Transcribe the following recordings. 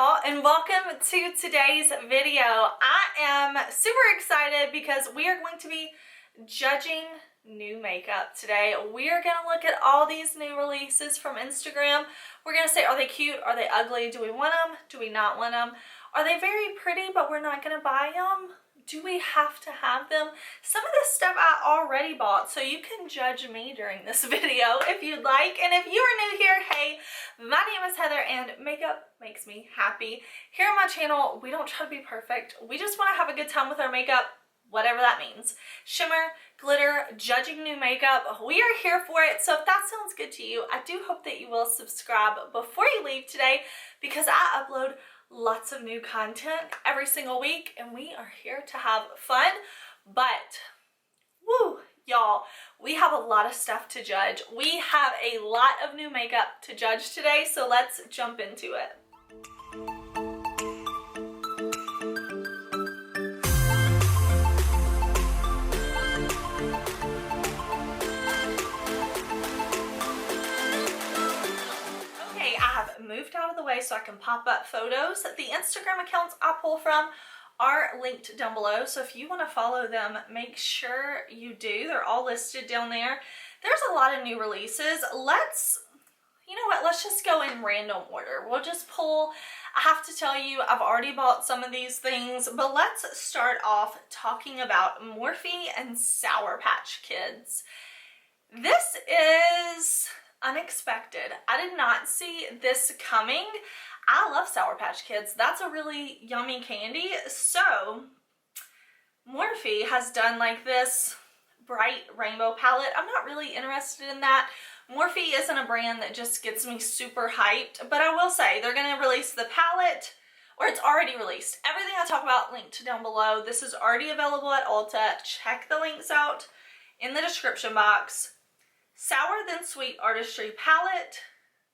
y'all, and welcome to today's video. I am super excited because we are going to be judging new makeup today. We are going to look at all these new releases from Instagram. We're going to say, are they cute? Are they ugly? Do we want them? Do we not want them? Are they very pretty but we're not going to buy them? Do we have to have them? Some of this stuff I already bought, so you can judge me during this video if you'd like. And if you are new here, hey, my name is Heather and makeup makes me happy. Here on my channel, we don't try to be perfect. We just want to have a good time with our makeup, whatever that means. Shimmer, glitter, judging new makeup, we are here for it. So if that sounds good to you, I do hope that you will subscribe before you leave today because I upload lots of new content every single week and we are here to have fun. But woo, y'all, we have a lot of stuff to judge. We have a lot of new makeup to judge today, so let's jump into it. Moved out of the way so I can pop up photos. The Instagram accounts I pull from are linked down below, so if you want to follow them, make sure you do. They're all listed down there. There's a lot of new releases. You know what, let's just go in random order. We'll just pull. I have to tell you, I've already bought some of these things, but let's start off talking about Morphe and Sour Patch Kids. This is unexpected. I did not see this coming. I love Sour Patch Kids. That's a really yummy candy. So Morphe has done like this bright rainbow palette. I'm not really interested in that. Morphe isn't a brand that just gets me super hyped, but I will say they're going to release the palette, or it's already released. Everything I talk about linked down below. This is already available at Ulta. Check the links out in the description box. Sour Then Sweet Artistry Palette.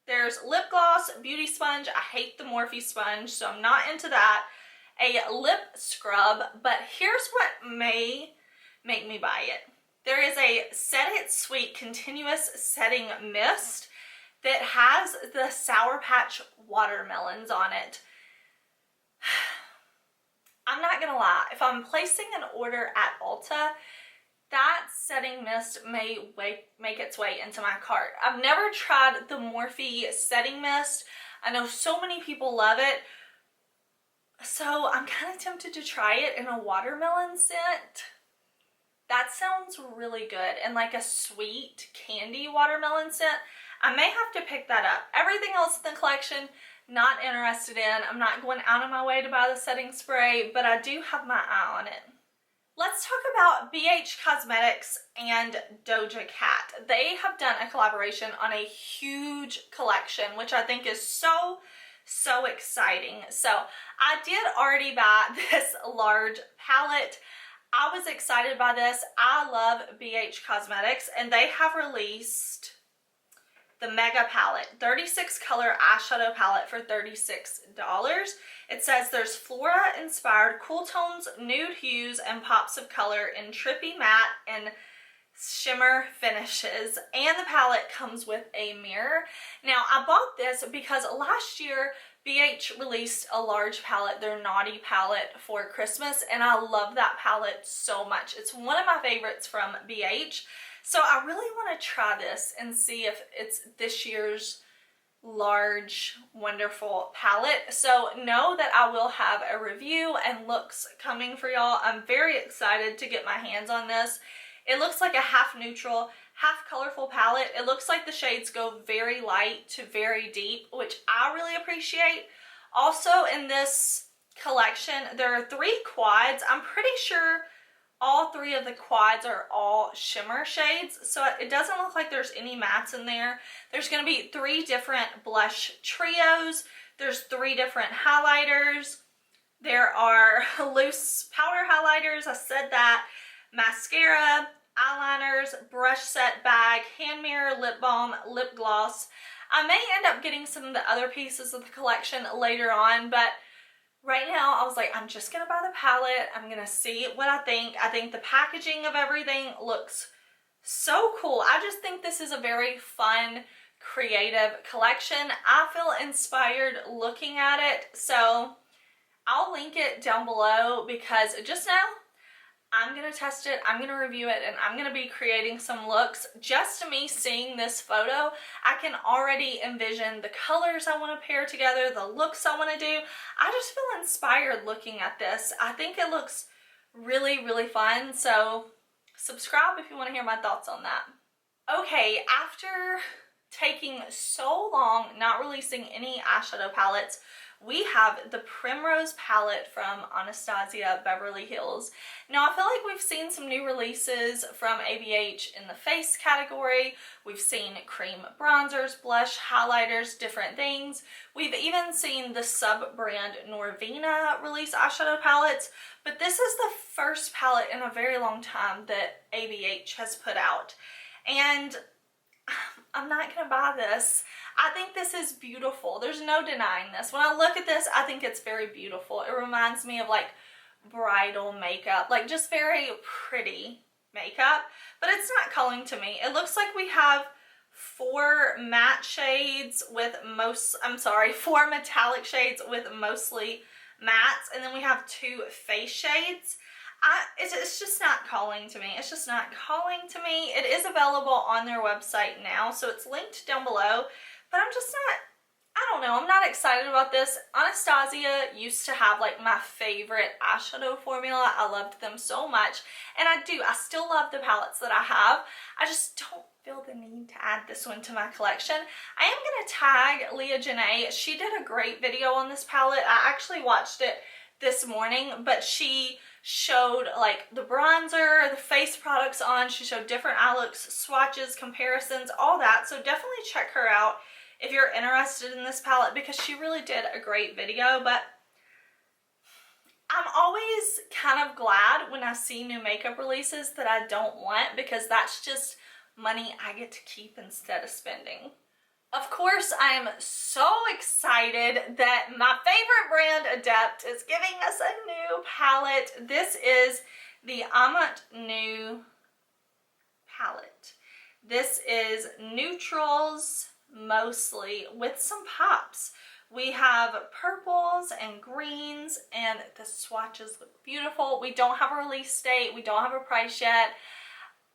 There's lip gloss, beauty sponge. I hate the Morphe sponge, so I'm not into that. A lip scrub, but here's what may make me buy it. There is a Set It Sweet Continuous Setting Mist that has the Sour Patch watermelons on it. I'm not gonna lie, if I'm placing an order at Ulta, that setting mist may make its way into my cart. I've never tried the Morphe setting mist. I know so many people love it. So I'm kind of tempted to try it in a watermelon scent. That sounds really good. And like a sweet candy watermelon scent. I may have to pick that up. Everything else in the collection, not interested in. I'm not going out of my way to buy the setting spray, but I do have my eye on it. Let's talk about BH Cosmetics and DOJA Cat. They have done a collaboration on a huge collection, which I think is so exciting. So I did already buy this large palette. I was excited by this. I love BH Cosmetics, and they have released the Mega Palette, 36 color eyeshadow palette for $36. It says there's Flora-inspired cool tones, nude hues, and pops of color in trippy matte and shimmer finishes. And the palette comes with a mirror. Now, I bought this because last year, BH released a large palette, their Naughty palette, for Christmas, and I love that palette so much. It's one of my favorites from BH. So I really want to try this and see if it's this year's large, wonderful palette. So know that I will have a review and looks coming for y'all. I'm very excited to get my hands on this. It looks like a half neutral, half colorful palette. It looks like the shades go very light to very deep, which I really appreciate. Also in this collection, there are 3 quads. I'm pretty sure all 3 of the quads are all shimmer shades, so it doesn't look like there's any mattes in there. There's going to be 3 different blush trios. There's 3 different highlighters. There are loose powder highlighters, I said that, mascara, eyeliners, brush set bag, hand mirror, lip balm, lip gloss. I may end up getting some of the other pieces of the collection later on, but right now, I was like, I'm just going to buy the palette. I'm going to see what I think. I think the packaging of everything looks so cool. I just think this is a very fun, creative collection. I feel inspired looking at it, so I'll link it down below because just now I'm going to test it, I'm going to review it, and I'm going to be creating some looks. Just me seeing this photo, I can already envision the colors I want to pair together, the looks I want to do. I just feel inspired looking at this. I think it looks really, really fun, so subscribe if you want to hear my thoughts on that. Okay, after taking so long not releasing any eyeshadow palettes, we have the Primrose palette from Anastasia Beverly Hills. Now, I feel like we've seen some new releases from ABH in the face category. We've seen cream bronzers, blush, highlighters, different things. We've even seen the sub-brand Norvina release eyeshadow palettes, but this is the first palette in a very long time that ABH has put out. And I'm not gonna buy this. I think this is beautiful. There's no denying this. When I look at this, I think it's very beautiful. It reminds me of like bridal makeup, like just very pretty makeup, but it's not calling to me. It looks like we have four matte shades with four metallic shades with mostly mattes, and then we have two face shades. It's just not calling to me. It's just not calling to me. It is available on their website now, so it's linked down below, but I'm just not, I don't know, I'm not excited about this. Anastasia used to have like my favorite eyeshadow formula. I loved them so much, and I still love the palettes that I have. I just don't feel the need to add this one to my collection. I am going to tag Leah Janae. She did a great video on this palette. I actually watched it this morning, but she showed like the bronzer, the face products on. She showed different eye looks, swatches, comparisons, all that. So definitely check her out if you're interested in this palette because she really did a great video. But I'm always kind of glad when I see new makeup releases that I don't want, because that's just money I get to keep instead of spending. Of course, I am so excited that my favorite brand, ADEPT, is giving us a new palette. This is the AMUNET NU palette. This is neutrals mostly with some pops. We have purples and greens, and the swatches look beautiful. We don't have a release date. We don't have a price yet.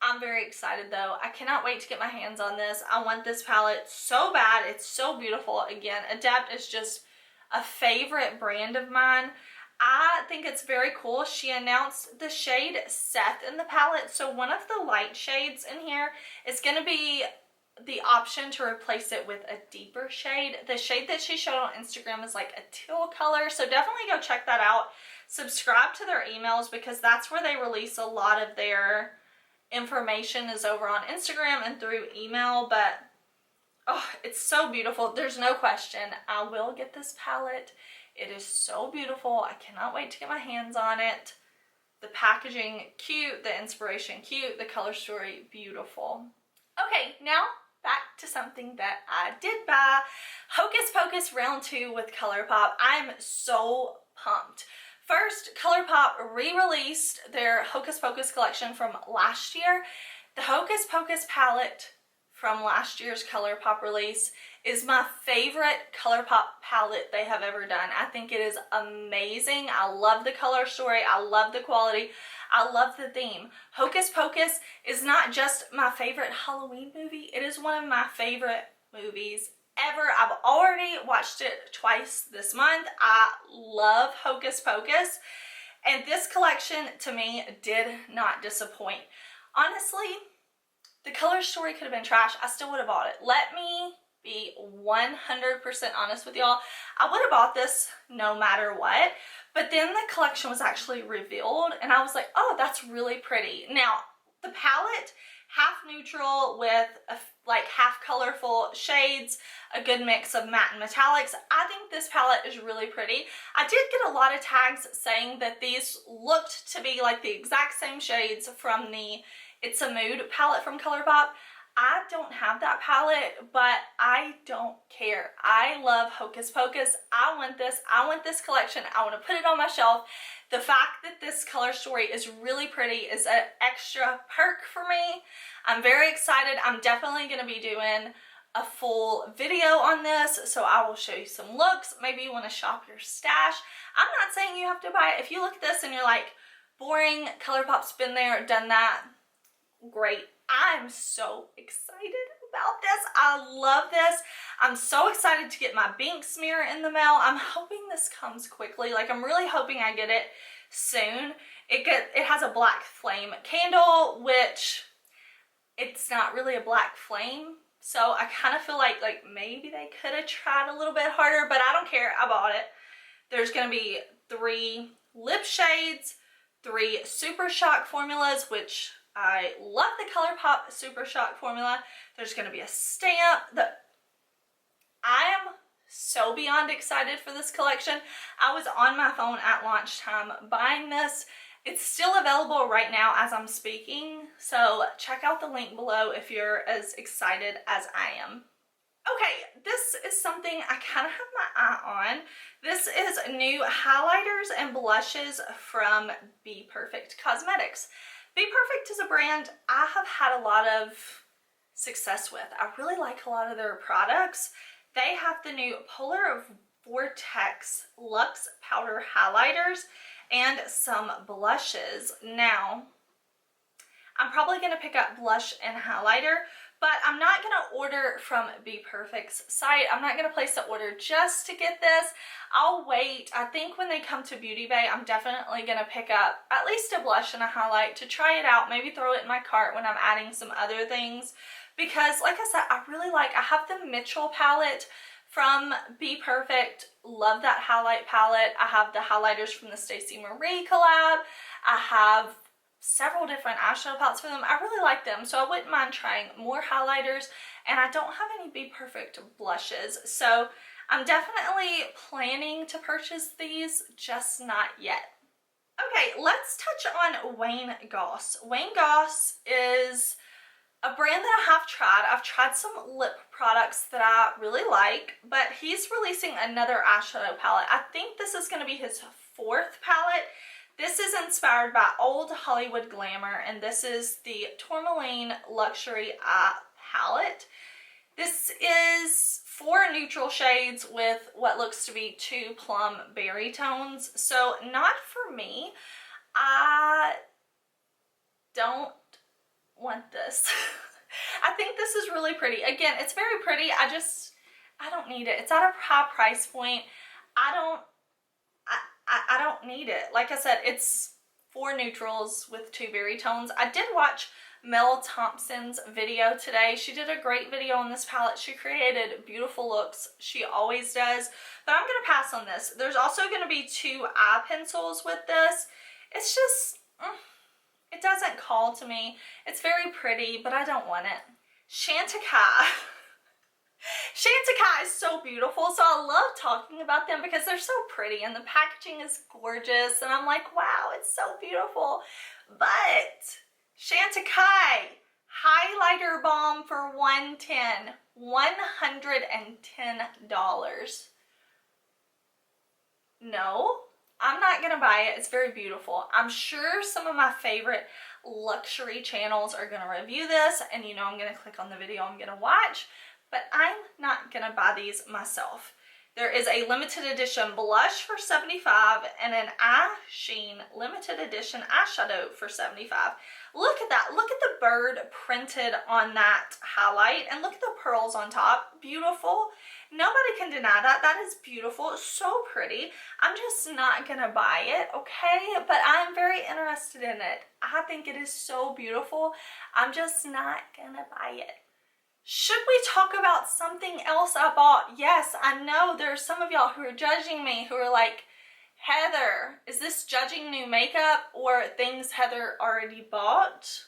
I'm very excited though. I cannot wait to get my hands on this. I want this palette so bad. It's so beautiful. Again, ADEPT is just a favorite brand of mine. I think it's very cool. She announced the shade Seth in the palette. So one of the light shades in here is going to be the option to replace it with a deeper shade. The shade that she showed on Instagram is like a teal color. So definitely go check that out. Subscribe to their emails because that's where they release a lot of their information, is over on Instagram and through email. But oh, it's so beautiful. There's no question I will get this palette. It is so beautiful. I cannot wait to get my hands on it. The packaging cute, the inspiration cute, the color story beautiful. Okay, now back to something that I did buy. Hocus Pocus round 2 with Colourpop. I'm so pumped. First, Colourpop re-released their Hocus Pocus collection from last year. The Hocus Pocus palette from last year's Colourpop release is my favorite Colourpop palette they have ever done. I think it is amazing. I love the color story. I love the quality. I love the theme. Hocus Pocus is not just my favorite Halloween movie. It is one of my favorite movies ever. I've already watched it twice this month. I love Hocus Pocus, and this collection to me did not disappoint. Honestly, the color story could have been trash. I still would have bought it. Let me be 100% honest with y'all. I would have bought this no matter what, but then the collection was actually revealed and I was like, oh, that's really pretty. Now, the palette, half neutral with like half colorful shades, a good mix of matte and metallics. I think this palette is really pretty. I did get a lot of tags saying that these looked to be like the exact same shades from the It's a Mood palette from Colourpop. I don't have that palette, but I don't care. I love Hocus Pocus. I want this. I want this collection. I want to put it on my shelf. The fact that this color story is really pretty is an extra perk for me. I'm very excited. I'm definitely going to be doing a full video on this, so I will show you some looks. Maybe you want to shop your stash. I'm not saying you have to buy it. If you look at this and you're like, boring, Colourpop's been there, done that, great. I'm so excited about this. I love this. I'm so excited to get my Binks mirror in the mail. I'm hoping this comes quickly. Like, I'm really hoping I get it soon. It has a black flame candle, which it's not really a black flame. So I kind of feel like maybe they could have tried a little bit harder, but I don't care. I bought it. There's going to be 3 lip shades, 3 Super Shock formulas, which I love the Colourpop Super Shock formula. There's going to be a stamp. I am so beyond excited for this collection. I was on my phone at lunchtime buying this. It's still available right now as I'm speaking, so check out the link below if you're as excited as I am. Okay, this is something I kind of have my eye on. This is new highlighters and blushes from BPERFECT Cosmetics. BPERFECT is a brand I have had a lot of success with. I really like a lot of their products. They have the new Polar Vortex Luxe Powder Highlighters and some blushes. Now, I'm probably going to pick up blush and highlighter, but I'm not going to order from BPERFECT's site. I'm not going to place the order just to get this. I'll wait. I think when they come to Beauty Bay, I'm definitely going to pick up at least a blush and a highlight to try it out. Maybe throw it in my cart when I'm adding some other things. Because like I said, I have the Mitchell palette from BPERFECT. Love that highlight palette. I have the highlighters from the Stacey Marie collab. I have several different eyeshadow palettes for them. I really like them, so I wouldn't mind trying more highlighters, and I don't have any BPERFECT blushes, so I'm definitely planning to purchase these, just not yet. Okay, let's touch on Wayne Goss. Wayne Goss is a brand that I have tried. I've tried some lip products that I really like, but he's releasing another eyeshadow palette. I think this is going to be his 4th palette. This is inspired by old Hollywood glamour, and this is the Tourmaline Luxury Eye Palette. This is 4 neutral shades with what looks to be 2 plum berry tones, so not for me. I don't want this. I think this is really pretty. Again, it's very pretty. I don't need it. It's at a high price point. I don't need it. Like I said, it's 4 neutrals with 2 berry tones. I did watch Mel Thompson's video today. She did a great video on this palette. She created beautiful looks. She always does. But I'm going to pass on this. There's also going to be 2 eye pencils with this. It's just, it doesn't call to me. It's very pretty, but I don't want it. Shantaka. Shantaka is so beautiful, so I love talking about them because they're so pretty and the packaging is gorgeous, and I'm like, wow, it's so beautiful. But Shantaka highlighter balm for $110. No, I'm not gonna buy it. It's very beautiful. I'm sure some of my favorite luxury channels are gonna review this, and you know I'm gonna click on the video I'm gonna watch, but I'm not gonna buy these myself. There is a limited edition blush for $75 and an eye sheen limited edition eyeshadow for $75. Look at that. Look at the bird printed on that highlight, and look at the pearls on top. Beautiful. Nobody can deny that. That is beautiful. So pretty. I'm just not gonna buy it, okay? But I'm very interested in it. I think it is so beautiful. I'm just not gonna buy it. Should we talk about something else I bought? Yes, I know there's some of y'all who are judging me, who are like, Heather, is this judging new makeup or things Heather already bought?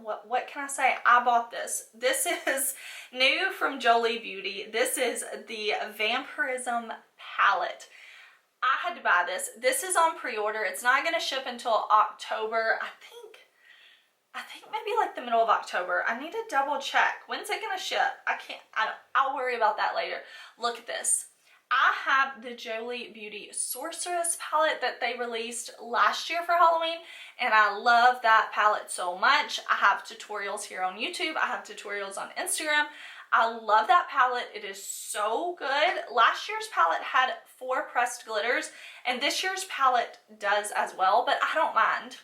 What can I say? I bought this. This is new from Jolie Beauty. This is the Vampirism palette. I had to buy this. This is on pre-order. It's not going to ship until October. I think maybe like the middle of October. I need to double check. When's it gonna ship? I'll worry about that later. Look at this. I have the Jolie Beauty Sorceress palette that they released last year for Halloween, and I love that palette so much. I have tutorials here on YouTube. I have tutorials on Instagram. I love that palette. It is so good. Last year's palette had 4 pressed glitters, and this year's palette does as well, but I don't mind.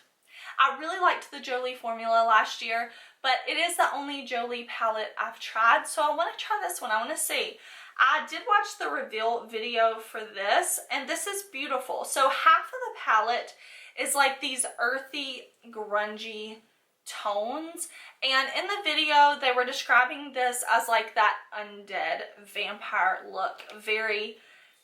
I really liked the Jolie formula last year, but it is the only Jolie palette I've tried, so I want to try this one. I want to see. I did watch the reveal video for this, and this is beautiful. So half of the palette is like these earthy, grungy tones, and in the video they were describing this as like that undead vampire look, very,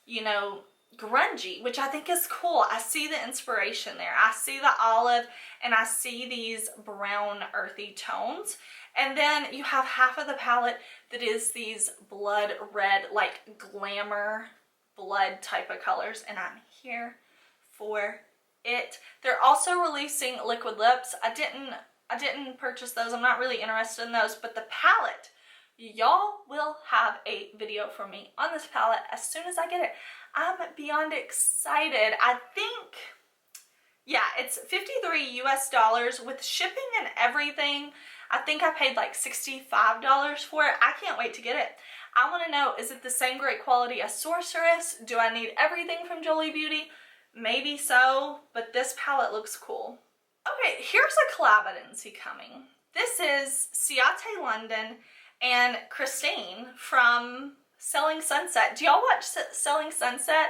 you know, grungy, which I think is cool. I see the inspiration there. I see the olive and I see these brown earthy tones, and then you have half of the palette that is these blood red, like glamour blood type of colors, and I'm here for it. They're also releasing liquid lips. I didn't purchase those. I'm not really interested in those, but the palette, y'all will have a video from me on this palette as soon as I get it. I'm beyond excited. I think, yeah, it's $53 US with shipping and everything. I think I paid like $65 for it. I can't wait to get it. I want to know, is it the same great quality as Sorceress? Do I need everything from Jolie Beauty? Maybe so, but this palette looks cool. Okay, here's a collab I didn't see coming. This is CIATE London and Christine from Selling Sunset. Do y'all watch Selling Sunset?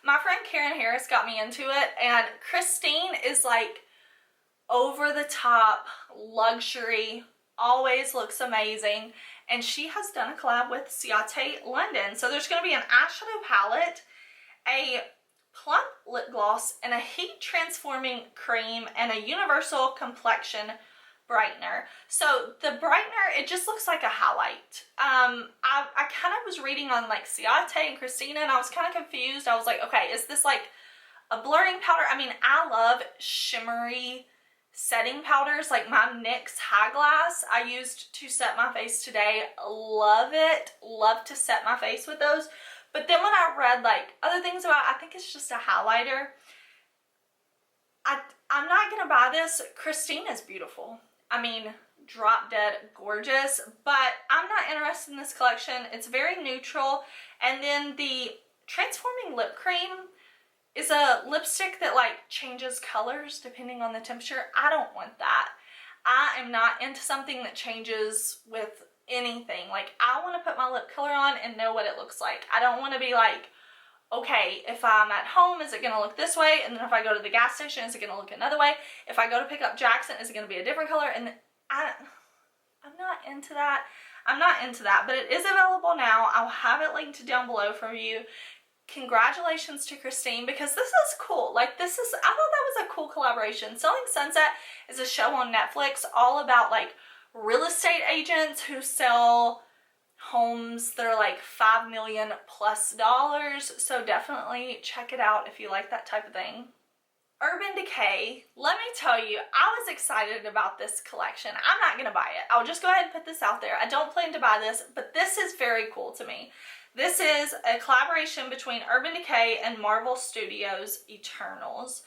My friend Karen Harris got me into it, and Christine is like over the top luxury, always looks amazing, and she has done a collab with CIATE London. So there's going to be an eyeshadow palette, a plump lip gloss, and a heat transforming cream, and a universal complexion brightener. So the brightener, it just looks like a highlight. I kind of was reading on like CIATE and Christina, and I was kind of confused. I was like, okay, is this like a blurring powder? I mean, I love shimmery setting powders, like my NYX High Glass I used to set my face today. Love it. Love to set my face with those. But then when I read like other things about it, I think it's just a highlighter. I'm not gonna buy this. Christine is beautiful. I mean, drop dead gorgeous, but I'm not interested in this collection. It's very neutral. And then the Transforming Lip Cream is a lipstick that like changes colors depending on the temperature. I don't want that. I am not into something that changes with anything. Like, I want to put my lip color on and know what it looks like. I don't want to be like, okay, if I'm at home, is it going to look this way? And then if I go to the gas station, is it going to look another way? If I go to pick up Jackson, is it going to be a different color? And I'm not into that. I'm not into that, but it is available now. I'll have it linked down below for you. Congratulations to Christine, because this is cool. Like, I thought that was a cool collaboration. Selling Sunset is a show on Netflix all about like real estate agents who sell homes that are like $5 million plus. So definitely check it out if you like that type of thing. Urban Decay, let me tell you, I was excited about this collection. I'm not gonna buy it. I'll just go ahead and put this out there. I don't plan to buy this, but this is very cool to me. This is a collaboration between Urban Decay and Marvel Studios Eternals.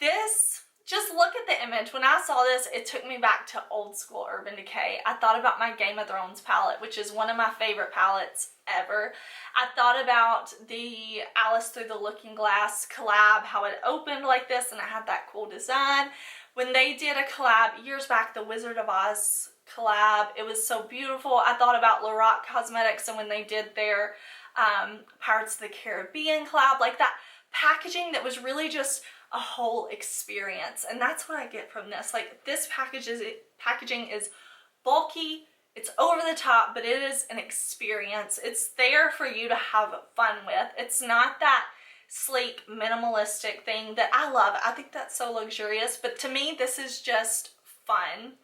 This, just look at the image. When I saw this, it took me back to old school Urban Decay. I thought about my Game of Thrones palette, which is one of my favorite palettes ever. I thought about the Alice Through the Looking Glass collab, how it opened like this and it had that cool design. When they did a collab years back, the Wizard of Oz collab, it was so beautiful. I thought about ADEPT Cosmetics and when they did their Pirates of the Caribbean collab, like that packaging that was really just a whole experience, and that's what I get from this. Like, this packaging is bulky, it's over the top, but it is an experience. It's there for you to have fun with. It's not that sleek, minimalistic thing that I love. I think that's so luxurious, but to me, this is just fun.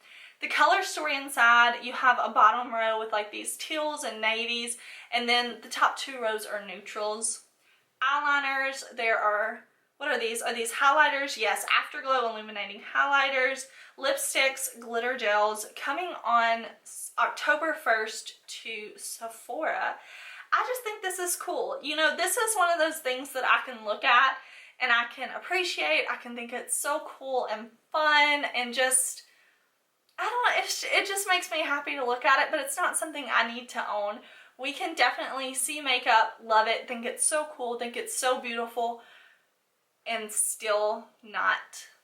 The color story inside, you have a bottom row with like these teals and navies, and then the top 2 rows are neutrals. Eyeliners, there are, what are these? Are these highlighters? Yes, Afterglow Illuminating Highlighters. Lipsticks, glitter gels, coming on October 1st to Sephora. I just think this is cool. You know, this is one of those things that I can look at and I can appreciate. I can think it's so cool and fun and just, I don't know, it just makes me happy to look at it, but it's not something I need to own. We can definitely see makeup, love it, think it's so cool, think it's so beautiful, and still not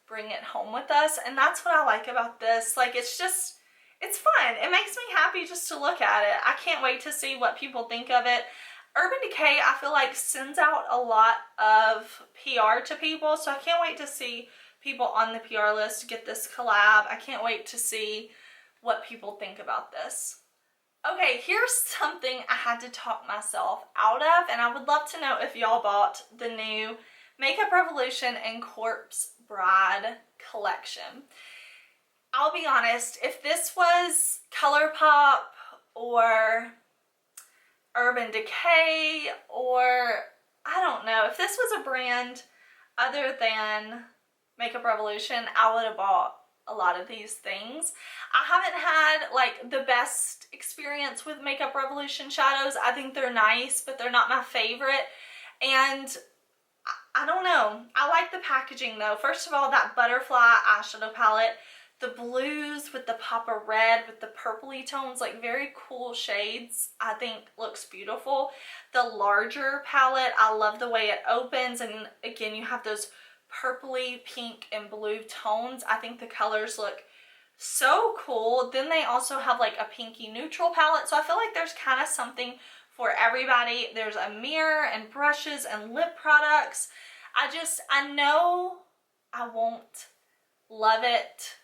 bring it home with us. And that's what I like about this. Like, it's just, it's fun. It makes me happy just to look at it. I can't wait to see what people think of it. Urban Decay, I feel like, sends out a lot of PR to people, so I can't wait to see people on the PR list get this collab. I can't wait to see what people think about this. Okay, here's something I had to talk myself out of, and I would love to know if y'all bought the new Makeup Revolution and Corpse Bride collection. I'll be honest, if this was Colourpop or Urban Decay, or I don't know, if this was a brand other than Makeup Revolution, I would have bought a lot of these things. I haven't had like the best experience with Makeup Revolution shadows. I think they're nice, but they're not my favorite. And I don't know. I like the packaging though. First of all, that butterfly eyeshadow palette, the blues with the pop of red with the purpley tones, like very cool shades, I think looks beautiful. The larger palette, I love the way it opens, and again, you have those purpley, pink, and blue tones. I think the colors look so cool. Then they also have like a pinky neutral palette, so I feel like there's kind of something for everybody. There's a mirror and brushes and lip products. I know I won't love it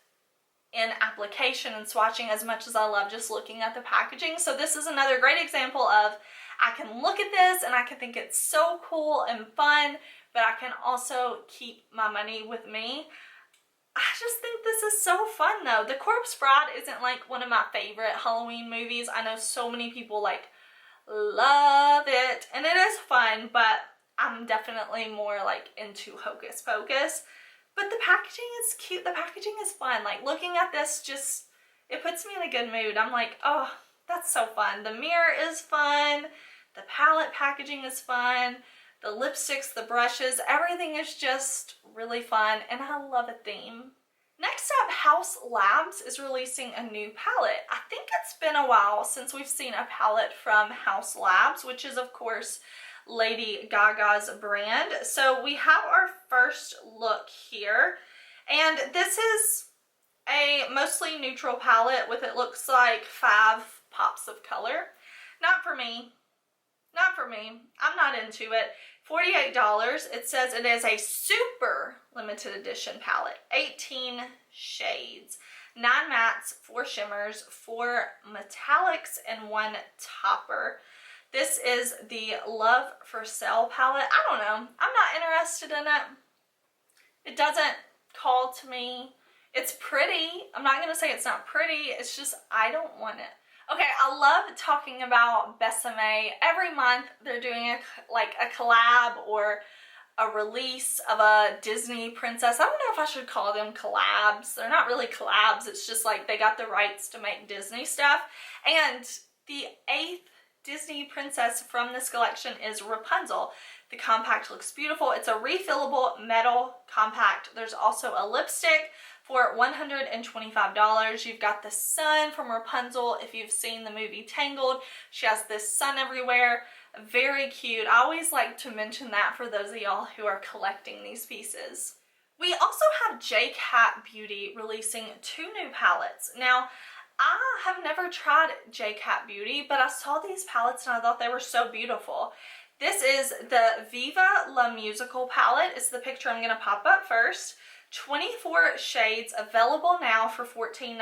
in application and swatching as much as I love just looking at the packaging. So this is another great example of, I can look at this and I can think it's so cool and fun, but I can also keep my money with me. I just think this is so fun though. The Corpse Bride isn't like one of my favorite Halloween movies. I know so many people like love it, and it is fun, but I'm definitely more like into Hocus Pocus. But the packaging is cute. The packaging is fun. Like, looking at this just, it puts me in a good mood. I'm like, oh, that's so fun. The mirror is fun. The palette packaging is fun. The lipsticks, the brushes, everything is just really fun, and I love a theme. Next up, HAUS Labs is releasing a new palette. I think it's been a while since we've seen a palette from HAUS Labs, which is, of course, Lady Gaga's brand. So we have our first look here, and this is a mostly neutral palette with, it looks like, 5 pops of color. Not for me. Not for me. I'm not into it. $48. It says it is a super limited edition palette. 18 shades. 9 mattes, 4 shimmers, 4 metallics, and 1 topper. This is the Love for Sale palette. I don't know. I'm not interested in it. It doesn't call to me. It's pretty. I'm not going to say it's not pretty. It's just, I don't want it. Okay, I love talking about BESAME. Every month they're doing a collab or a release of a Disney princess. I don't know if I should call them collabs. They're not really collabs. It's just like they got the rights to make Disney stuff. And the 8th Disney princess from this collection is Rapunzel. The compact looks beautiful. It's a refillable metal compact. There's also a lipstick for $125. You've got the sun from Rapunzel. If you've seen the movie Tangled, she has this sun everywhere. Very cute. I always like to mention that for those of y'all who are collecting these pieces. We also have JCAT Beauty releasing 2 new palettes. Now, I have never tried JCAT Beauty, but I saw these palettes and I thought they were so beautiful. This is the Viva La Musical palette. It's the picture I'm going to pop up first. 24 shades available now for $14.99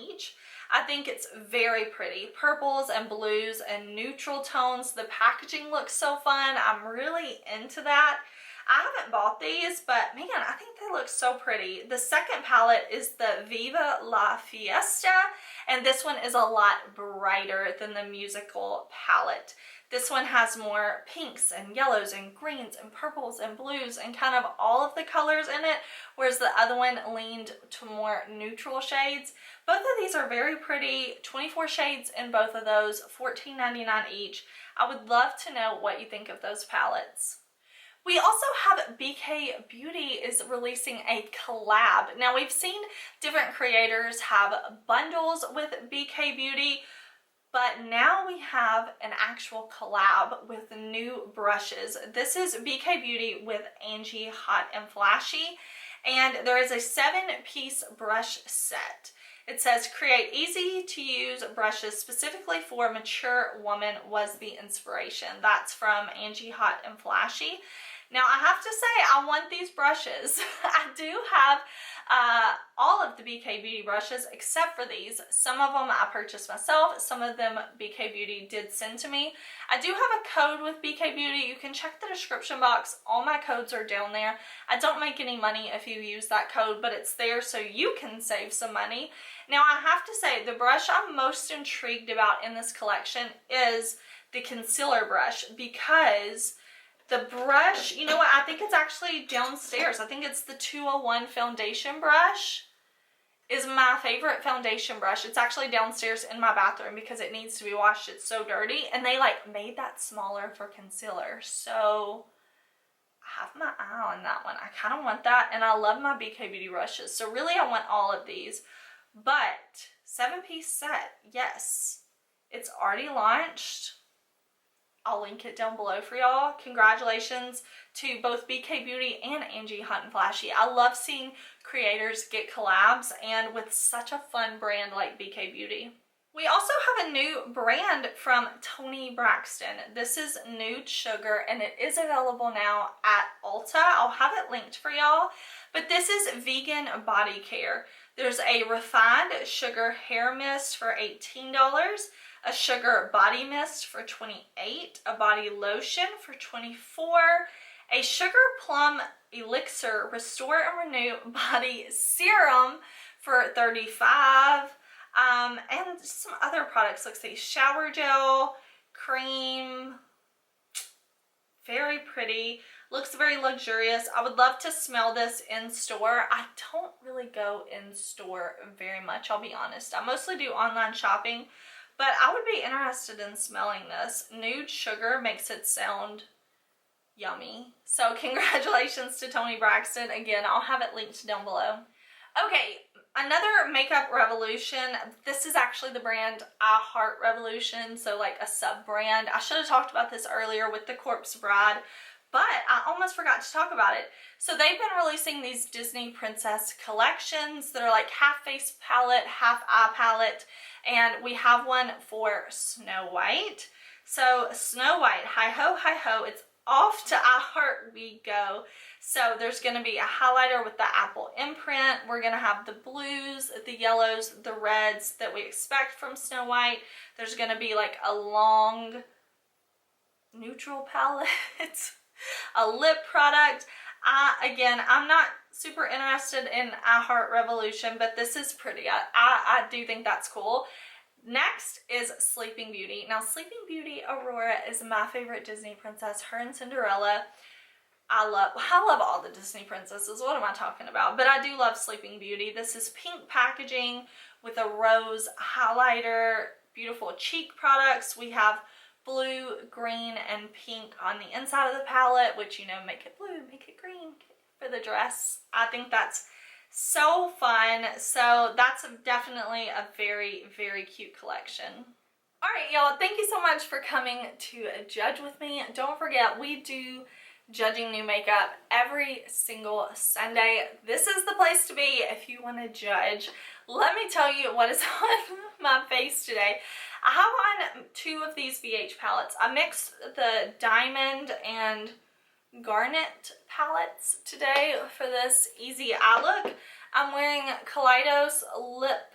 each. I think it's very pretty. Purples and blues and neutral tones. The packaging looks so fun. I'm really into that. I haven't bought these, but man, I think they look so pretty. The second palette is the Viva La Fiesta, and this one is a lot brighter than the musical palette. This one has more pinks and yellows and greens and purples and blues and kind of all of the colors in it, whereas the other one leaned to more neutral shades. Both of these are very pretty, 24 shades in both of those, $14.99 each. I would love to know what you think of those palettes. We also have BK Beauty is releasing a collab. Now we've seen different creators have bundles with BK Beauty, but now we have an actual collab with new brushes. This is BK Beauty with ANGIE Hot and Flashy, and there is a 7-piece brush set. It says, create easy to use brushes specifically for mature woman was the inspiration. That's from ANGIE Hot and Flashy. Now I have to say, I want these brushes. I do have all of the BK Beauty brushes except for these. Some of them I purchased myself, some of them BK Beauty did send to me. I do have a code with BK Beauty. You can check the description box. All my codes are down there. I don't make any money if you use that code, but it's there so you can save some money. Now I have to say, the brush I'm most intrigued about in this collection is the concealer brush, because the brush, you know what, I think it's actually downstairs. I think it's the 201 foundation brush is my favorite foundation brush. It's actually downstairs in my bathroom because it needs to be washed. It's so dirty. And they like made that smaller for concealer. So I have my eye on that one. I kind of want that. And I love my BK Beauty brushes. So really I want all of these. But 7-piece set, yes. It's already launched. I'll link it down below for y'all. Congratulations to both BK Beauty and ANGIE Hot and Flashy. I love seeing creators get collabs, and with such a fun brand like BK Beauty. We also have a new brand from Toni Braxton. This is Nude Sugar, and it is available now at Ulta. I'll have it linked for y'all. But this is vegan body care. There's a refined sugar hair mist for $18. A sugar body mist for $28, a body lotion for $24, a sugar plum elixir restore and renew body serum for $35, and some other products. Let's see, shower gel, cream, very pretty, looks very luxurious. I would love to smell this in store. I don't really go in store very much, I'll be honest. I mostly do online shopping. But I would be interested in smelling this. Nude Sugar makes it sound yummy. So congratulations to Toni Braxton. Again, I'll have it linked down below. Okay, another makeup revolution. This is actually the brand I Heart Revolution, so like a sub-brand. I should have talked about this earlier with the Corpse Bride, but I almost forgot to talk about it. So they've been releasing these Disney princess collections that are like half face palette, half eye palette. And we have one for Snow White. So Snow White, hi ho, it's off to I Heart we go. So there's going to be a highlighter with the apple imprint. We're going to have the blues, the yellows, the reds that we expect from Snow White. There's going to be like a long neutral palette, a lip product. Again, I'm not super interested in I Heart Revolution, but this is pretty. I do think that's cool. Next is Sleeping Beauty. Now, Sleeping Beauty Aurora is my favorite Disney princess. Her and Cinderella. I love all the Disney princesses. What am I talking about? But I do love Sleeping Beauty. This is pink packaging with a rose highlighter. Beautiful cheek products. We have blue, green, and pink on the inside of the palette, which, you know, make it blue, make it green for the dress. I think that's so fun. So that's definitely a very, very cute collection. All right, y'all, thank you so much for coming to judge with me. Don't forget, we do judging new makeup every single Sunday. This is the place to be if you want to judge. Let me tell you what is on my face today. I have on 2 of these BH palettes. I mixed the Diamond and Garnet palettes today for this easy eye look. I'm wearing Kaleidos Lip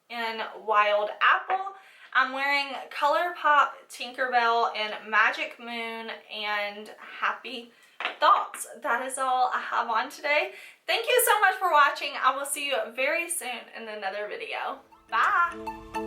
in Wild Apple. I'm wearing Colourpop Tinkerbell in Magic Moon and Happy Thoughts. That is all I have on today. Thank you so much for watching. I will see you very soon in another video. Bye!